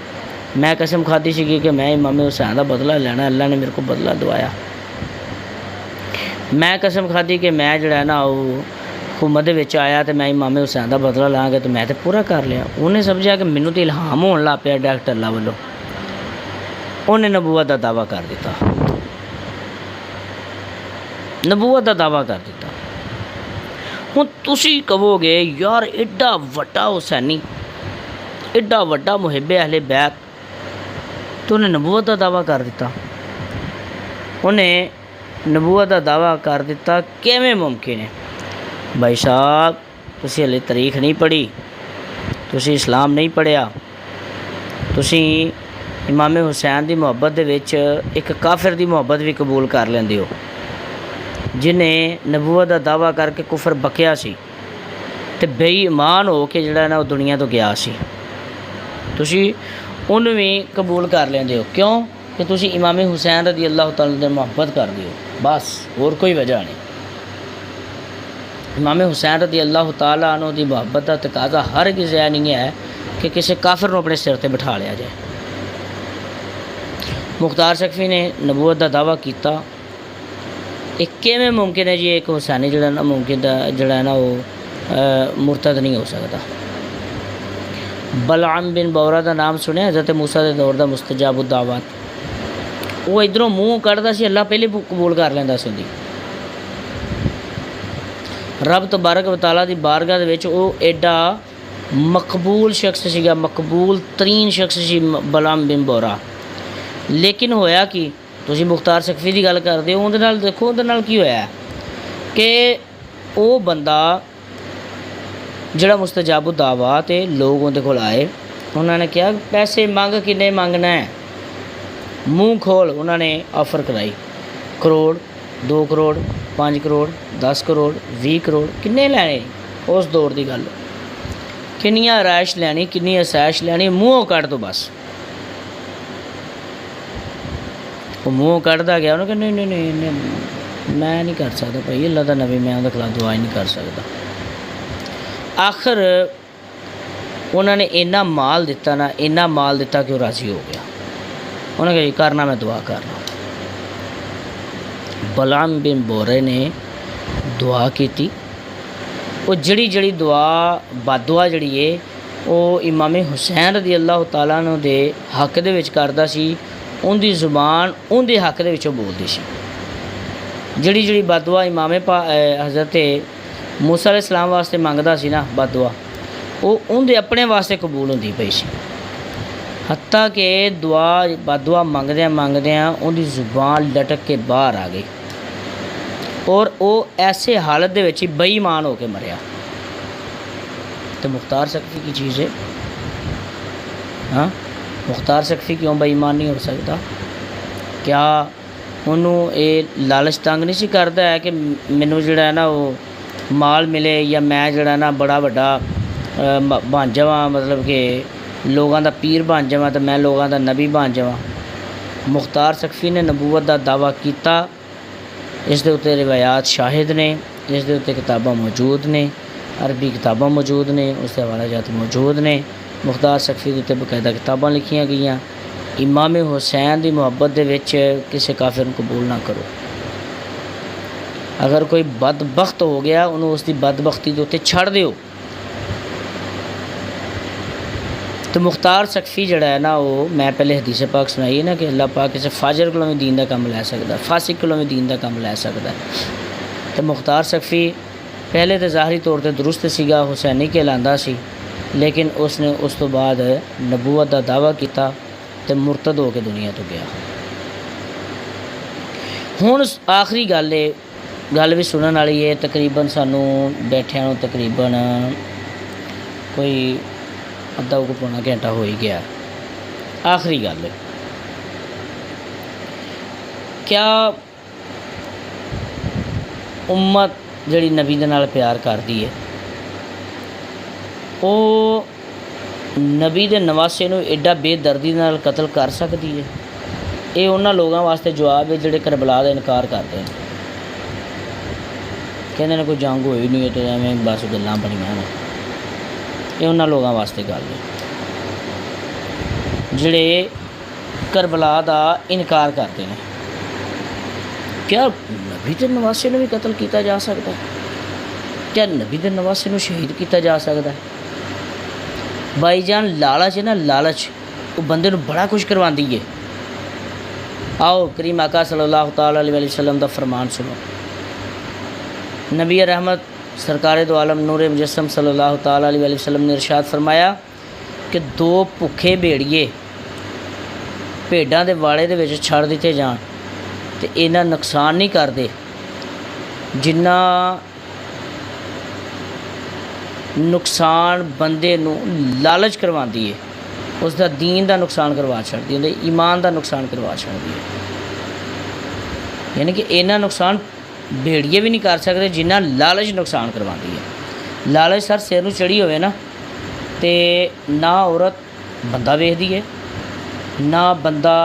मैं कसम खाधी सी कि मैं इमाम हुसैन का बदला लेना, अल्लाह ने मेरे को बदला दवाया। मैं कसम खाधी कि मैं जड़ा है ना वो हुकूमत विच आया तो मैं इमाम हुसैन का बदला लाँगा, तो मैं तो पूरा कर लिया। उन्हें समझा कि मैनू तो इल्हाम होने लग पिया डायरेक्टर अल्लाह वालों, उन्हें नबूवत का दावा कर दिता, नबूवत का दावा कर दिता। हुण तुसीं कहोगे यार एड्डा वड्डा हुसैनी, एड्डा वड्डा मुहिब्बे अहले बैत, तो उन्हें नबूवत का दावा कर दिता। उन्हें नबूवत का दावा कर दिता किवें मुमकिन है? भाई साहब तुसीं हले तारीख नहीं पढ़ी, तुसीं इस्लाम नहीं पढ़िया, तुसीं इमाम हुसैन की मुहब्बत दे विच एक काफिर की मुहब्बत भी कबूल कर लेंदे हो, जिन्हें नबूवत का दावा करके कुफर बकिया सी ते बेईमान हो के जिहड़ा ना वो दुनिया तो गया सी। तुसीं उन्हें भी कबूल कर लेंदे हो, क्यों कि तुसीं इमाम हुसैन रज़ी अल्लाह तआला दी मुहब्बत करदे हो, बस होर कोई वजह नहीं। इमाम हुसैन रज़ी अल्लाह तआला अन्हु दी मुहब्बत का तकाजा हर किसी नहीं है कि किसी काफिर को अपने सिर पर बिठा लिया जाए। मुख्तार सकफी ने नबूवत का दावा किया। एक किवें मुमकिन है जी एक हुसैनी जड़ा ना मुमकिन जड़ा है ना वो मुरतद नहीं हो सकता। बलआम बिन बौरा का नाम सुने हज़रत मूसा के दौर का मुस्तजाब दावत। वो इधरों मूँह कढ़दा सी, अल्लाह पहले कबूल कर लैंदा सी उहदी। रब तबारक व तआला दी बारगाह दे विच वो एडा मकबूल शख्स सीगा, मकबूल तरीन शख्स सी बलआम बिन बौरा। लेकिन होया कि तुसीं मुख्तार सकफी की गल करदे हो, उहदे नाल देखो उहदे नाल की होया कि वो बंदा जिहड़ा मुस्तजाब दावा ते लोग उहदे कोल आए, उन्होंने कहा पैसे मंग, किन्ने मंगना है, मूँह खोल। उन्होंने ऑफर कराई, करोड़, 2 करोड़, 5 करोड़, 10 करोड़, 20 करोड़, किन्ने लैने उस दौर की गल, किन्नियां रैश लैनी, किन्नी असैश लैनी, मूँहों कढ़ दो बस। वो मूँह कढ़दा गया, उन्होंने कहा नहीं नहीं नहीं मैं नहीं कर सकता भाई, अल्लाह दा नबी मैं उहदे खिलाफ दुआ ही नहीं कर सकता। आखिर उन्होंने इन्ना माल दिता ना, इन्ना माल दिता कि वो राज़ी हो गया। उन्होंने कहा करना, मैं दुआ करना। बलआम बिन बौरे ने दुआ की, वो जड़ी दुआ बददुआ जड़ी है वो इमाम हुसैन रज़ी अल्लाह तआला अन्हु दे हक दे विच करदा सी, उनकी जुबान उनके हक दे विचों बोलदी सी। जड़ी बददुआ इमाम हज़रत मूसा अलैहिस्सलाम वास्ते मंगदा सी ना बददुआ, वो उनके अपने वास्ते कबूल होंदी पई सी। हत्ता कि दुआ बददुआ मंगदियां उनकी जुबान लटक के बाहर आ गई और वो ऐसे हालत दे विच बेईमान होकर मरिया। तो मुख्तार सकफी की चीज़ है, हाँ मुख्तार सकफी क्यों बेईमान नहीं हो सकता? क्या उन्होंने ये लालच तंग नहीं सी करता है कि मैनू जिहड़ा है ना वो माल मिले, या मैं जिहड़ा ना बड़ा वड्डा बन जावां, मतलब कि लोगों का पीर बन जावां, तो मैं लोगों का नबी बन जावां। मुख्तार सकफी ने नबूवत का दावा किया, इस दे उत्ते रिवायात शाहिद ने, इस दे उत्ते किताबां मौजूद ने, अरबी किताबां मौजूद ने, उसके हवालाजात मौजूद ने। मुख्तार सकफी के उत्ते बकायदा किताबां लिखियां गईयां। इमाम हुसैन की मुहब्बत दे विच किसी काफिर को कबूल ना करो। अगर कोई बदबख्त हो गया, उन्होंने उसकी बदबख्ती के उत्ते छड़ दिओ। तो मुख्तार सकफी जड़ा है ना, वो मैं पहले हदीस पाक सुनाई है ना कि अल्लाह पाक किसी फाजर को भी दीन का काम लै सकता, फासिक को भी दीन का काम लै सकता है। तो मुख्तार सकफी पहले तो ज़ाहरी तौर पर दुरुस्त सीगा, हुसैनी कहलांदा सी, लेकिन उसने उस तो बाद नबूवत का दावा किया तो मुरतद होकर दुनिया तो गया। हुण आखिरी गल भी सुनने वाली है। तकरीबन सानू बैठिया तकरीबन कोई अद्धा को पौना घंटा हो ही गया। आखिरी गल, क्या उम्मत जिहड़ी नबी दे नाल प्यार करदी है, वो नबी दे नवासे नूं एडा बेदर्दी नाल कतल कर सकती है? ये उन्हां लोगों वास्ते जवाब है जिहड़े करबला दा इनकार करते हैं, कहते हैं कोई जंग होई नहीं है तो एवें बस गल्लां बणियां ने। ये उन्हां लोगों वास्ते गल है जिहड़े करबला दा इनकार करते हैं। क्या नबी दे नवासे नूं भी कतल किया जा सकता है? क्या नबी दे नवासे नूं शहीद किया जा सकता है? भाईजान लालच है ना, लालच वो बंदे नूं बड़ा कुछ करवाती है। आओ करीम आका सल्लल्लाहु तआला अलैहि वसल्लम दा फरमान सुनो। नबी रहमत सरकार दो आलम नूर मुजस्सम सल्लल्लाहु तआला अलैहि वसल्लम ने इरशाद फरमाया कि 2 भुखे भेड़िए भेड़ां दे वाड़े दे विच छड़ दिते जाण ते इन्ना नुकसान नहीं करते जिन्ना नुकसान बंदे नूं लालच करवाती है, उसका दीन का नुकसान करवा छड़ती है, ईमान का नुकसान करवा छड़ती है। यानी कि इन्ना नुकसान भेड़िए भी नहीं कर सकते जिन्ना लालच नुकसान करवाती है। लालच सर सिर नूं चढ़ी होवे ना, तो ना औरत बंदा वेखदी है, ना बंदा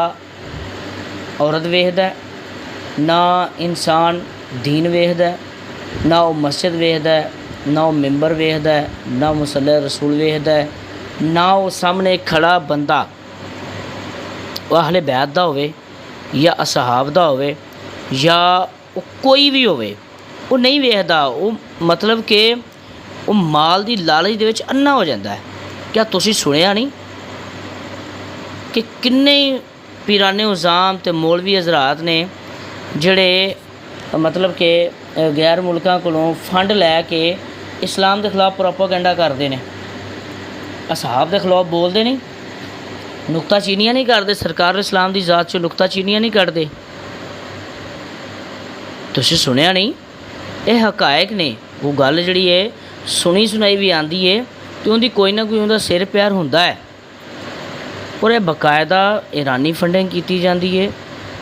औरत वेखदा है, ना इंसान दीन वेखदा है, ना वो मस्जिद वेखदा है, ना वो मिंबर वेखदा है, ना मुसल्ले रसूल वेखदा है, ना वो सामने खड़ा बंदा वो अहले बैत दा होवे या असहाब दा होवे या वो कोई भी होवे, वो नहीं वेखदा। वो मतलब कि वो माल की लालच दे विच अन्ना हो जाता है। क्या तुसी सुनिया नहीं कि किन्ने पीराने उज़ाम ते मौलवी हज़रात ने जड़े मतलब कि गैर मुल्कां कोलों फंड लैके इस्लाम के खिलाफ प्रोपागेंडा करते हैं, असहाब के खिलाफ बोलते नहीं, नुक्ताचीनियां नहीं करते, सरकार इस्लाम की ज़ात चो नुक्ताचीनियां नहीं करते। तुसीं सुनिया नहीं, ये हकायक ने। वो गल जिहड़ी है सुनी सुनाई भी आती है तो उनकी कोई ना कोई उनका सिर पैर होंदा है। और यह बाकायदा ईरानी फंडिंग की जाती है,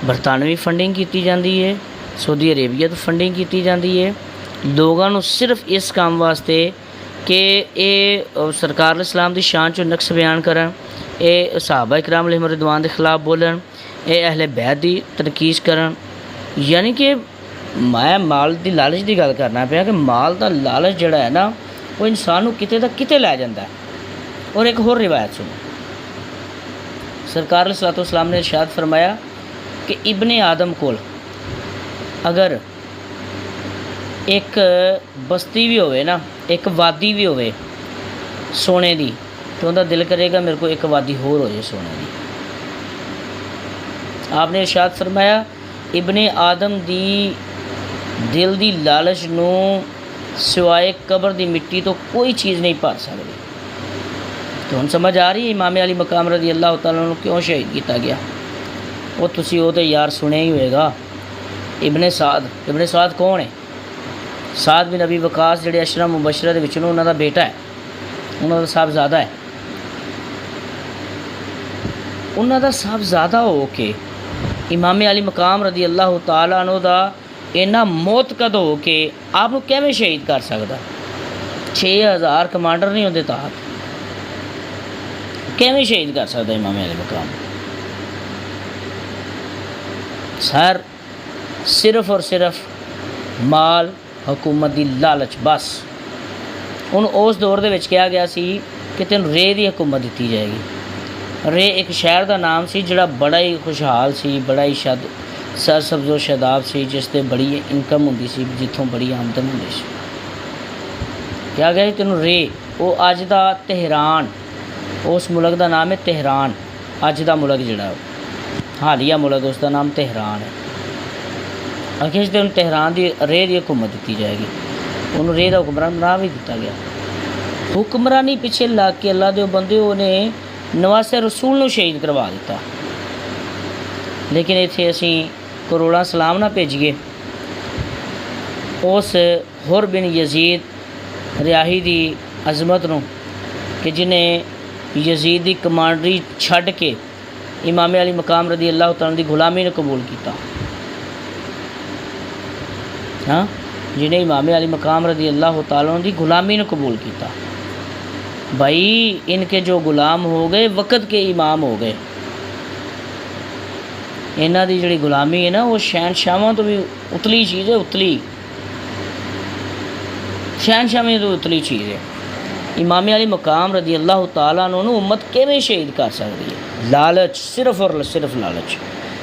बरतानवी फंडिंग की जाती है, सऊदी अरेबिया तो फंडिंग की जाती है लोगों को सिर्फ इस काम वास्ते कि ये सरकार इस्लाम की शान चो नक्स बयान करन, ये सहाबा इकराम अलैहिम रिदवान के खिलाफ बोलन, ये अहले बैत की तनकीस करन। यानी कि मैं माल की लालच की गल करना पाया कि माल का लालच जड़ा है ना वो इंसान को किते दा किते लै जाता है। और एक होर रिवायत सुनो, सरकार अलैहिस्सलातु वस्सलाम ने इरशाद फरमाया कि इब्ने आदम कोल अगर एक बस्ती भी होवे ना, एक वादी भी होवे सोने की, तो उनका दिल करेगा मेरे को एक वादी होर हो जाए सोने की। आपने इरशाद फरमाया इब्ने आदम दी दिल दी लालच नूं सिवाए कबर दी मिट्टी तो कोई चीज़ नहीं भर सकती। तो हम समझ आ रही है इमाम अली मकाम रज़ी अल्लाह तआला अन्हु क्यों शहीद किया गया। वो तुसी वो तो यार सुने ही होएगा, इब्ने साद। इब्ने साद कौन है? साद बिन अबी वकास जिहड़े अशरा मुबशरा दे विचों उन्हां दा बेटा है, उन्हां दा साहबजादा है। उन्हां दा साहबजादा हो के इमाम अली मकाम रज़ी अल्लाह तआला अन्हु दा इन्ना मौत कद हो के आप किवें शहीद कर सकदा? 6000 कमांडर नहीं होंदे तहत, किवें शहीद कर सकदा इमाम अली मकाम? सर सिर्फ और सिर्फ माल हुकूमत की लालच बस। हुण उस दौर दे विच कहा गया सी कि तैनूं रे की हुकूमत दी जाएगी। रे एक शहर का नाम सी जिहड़ा बड़ा ही खुशहाल सी, बड़ा ही सरसब्ज़ो शादाब सी, जिसते बड़ी इनकम होंदी सी, जिथों बड़ी आमदन होंदी सी। क्या गया तैनूं रे, वो अज दा तेहरान, उस मुल्क का नाम है तेहरान। अज का मुल्क जिहड़ा हालिया मुल्क उसका नाम तेहरान है। आखिर तेन तेहरान की रे की हुकूमत दी जाएगी। उन्होंने रे का हुक्मरान बना भी दिता गया। हुक्मरानी पिछे लग के अल्लाह के बंदे उन्हें नवासे रसूल नूं शहीद करवा दिता। लेकिन इत्थे असीं करोड़ां सलाम ना भेजिए उस हुर बिन यजीद रियाही की अजमत नूं कि जिन्हें यजीद की कमांडरी छड्ड के इमाम अली मकाम रज़ी अल्लाह तआला की गुलामी ने कबूल किया। हाँ, जिन्हें इमाम अली मकाम रज़ी अल्लाह तआला की गुलामी ने कबूल किया। भाई इनके जो गुलाम हो गए वक़्त के इमाम हो गए। इन्हां दी जिहड़ी गुलामी है ना वो शहनशाहां तो भी उतली चीज़ है, उतली शहनशाहां तो उतली चीज़ है। इमाम अली मकाम रज़ी अल्लाह तआला अन्हु उम्मत किवें शहीद कर सकती है? लालच, सिर्फ और सिर्फ लालच।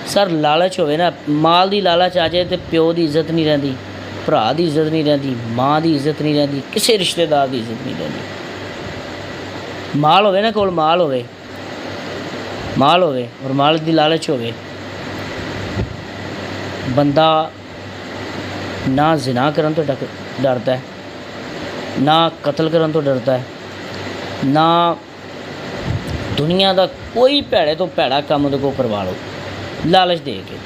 सर लालच होवे ना, माल की लालच आ जाए तो प्यो की इज्जत नहीं रहिंदी, भरा की इज्जत नहीं रहिंदी, माँ की इज्जत नहीं रहिंदी, किसी रिश्तेदार की इज्जत नहीं रहिंदी। माल होवे ना कोल, माल होवे और माल की लालच होवे, बंदा ना जिना करन तो डरता है, ना कतल करन तो डरता है, ना दुनिया का कोई भैड़े तो भैड़ा काम उहदे कोल करवा लो लालच दे के।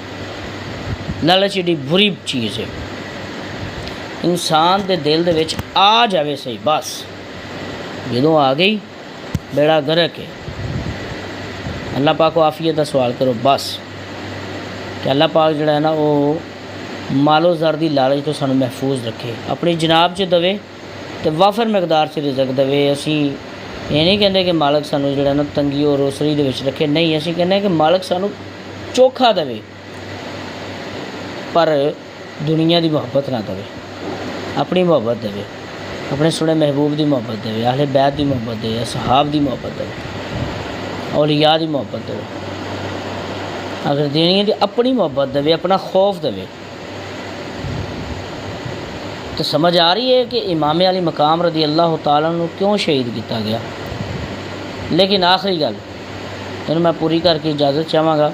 लालच एडी बुरी चीज़ है, इंसान के दिल दे विच आ जाए सही, बस जदों आ गई बेड़ा गर्क है। अल्लाह पाक को आफियत का सवाल करो बस कि अल्लाह पाक जिहड़ा है ना वो मालो ज़र की लालच तो सानू महफूज रखे, अपनी जनाब च दवे तो वाफर मकदार च रिज़क दवे। असी ये नहीं कहते कि मालक सानू जिहड़ा ना तंगी और रोसरी दे विच रखे, नहीं, असी कहने कि मालक सानू चोखा दवे पर दुनिया की मुहब्बत ना दवे, अपनी मुहब्बत देवे, अपने सुने महबूब की मुहब्बत देवे, अहले बैत की मुहब्बत देवे, सहाब की मुहब्बत देवे, औलिया की मुहब्बत देवे। अगर देनी है तो अपनी मुहब्बत देवे, अपना खौफ देवे। तो समझ आ रही है कि इमाम अली मकाम रज़ी अल्लाह तआला अन्हु क्यों शहीद किया गया। लेकिन आखिरी गल इन्हूं मैं पूरी करके इजाज़त चाहांगा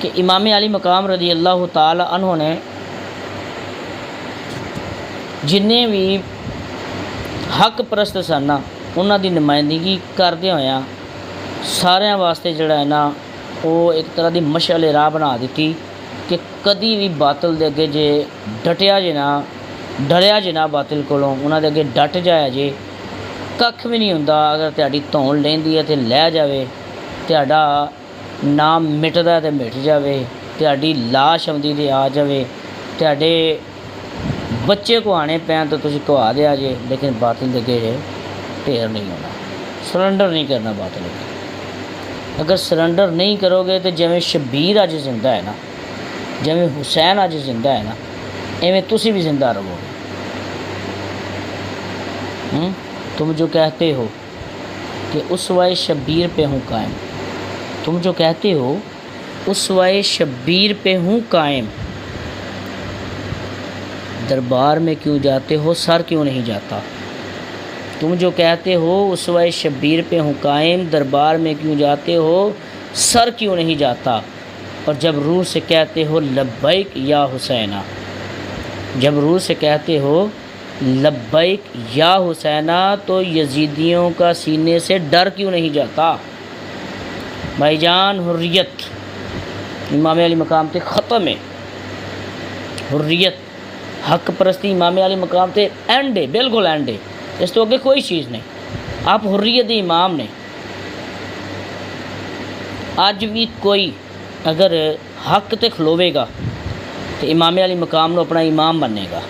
कि इमाम अली मकाम रज़ी अल्लाह तआला अन्हु ने जिन्ने भी हक परस्त सन ना उन्हां दी नुमाइंदगी करदे होया सारिਆਂ वास्ते जिहड़ा है ना वो एक तरह की मशाल राह बना दी कि कदी भी बातिल दे अगे जे डटिया जे ना डरिया जे ना बातिल कोलों उन्हां दे अगे डट जाया जे कख भी नहीं हुंदा। अगर तुहाडी धौन लैंदी है तो लै जावे, तुहाडा नाम मिटदा तो मिट जावे, तुहाडी लाश आउंदी ते आ जावे, तुहाडे बच्चे कुहाने पैन तो तुसीं कुहा दिया जे, लेकिन बातिल दे अगे ढेर नहीं होना, सरेंडर नहीं करना बातिल अगे। अगर सरेंडर नहीं करोगे तो जिवें शबीर अज जिंदा है ना, जिवें हुसैन अज जिंदा है ना, इवें तुसीं भी जिंदा रहोगे। तुम जो कहते हो कि उसवाए शब्बीर पे हूँ कायम, तुम जो कहते हो उसवाए शब्बीर पे हूँ कायम, दरबार में क्यों जाते हो सर क्यों नहीं जाता। तुम जो कहते हो उसवाए शब्बीर पे हूँ कायम, दरबार में क्यों जाते हो सर क्यों नहीं जाता। और जब रूह से कहते हो लब्बैक या हुसैना, जब रूह से कहते हो लब्बैक या हुसैना, तो यजीदियों का सीने से डर क्यों नहीं जाता। भाईजान हुर्रियत इमाम अली मकाम ते ख़त्म है, हुर्रियत हक परस्ती इमाम अली मकाम ते एंड है, बिल्कुल एंड है, इस तो अगे कोई चीज़ नहीं। आप हुर्रियत इमाम ने अज भी कोई अगर हक ते खलोवेगा तो इमाम अली मकाम को अपना इमाम बनेगा।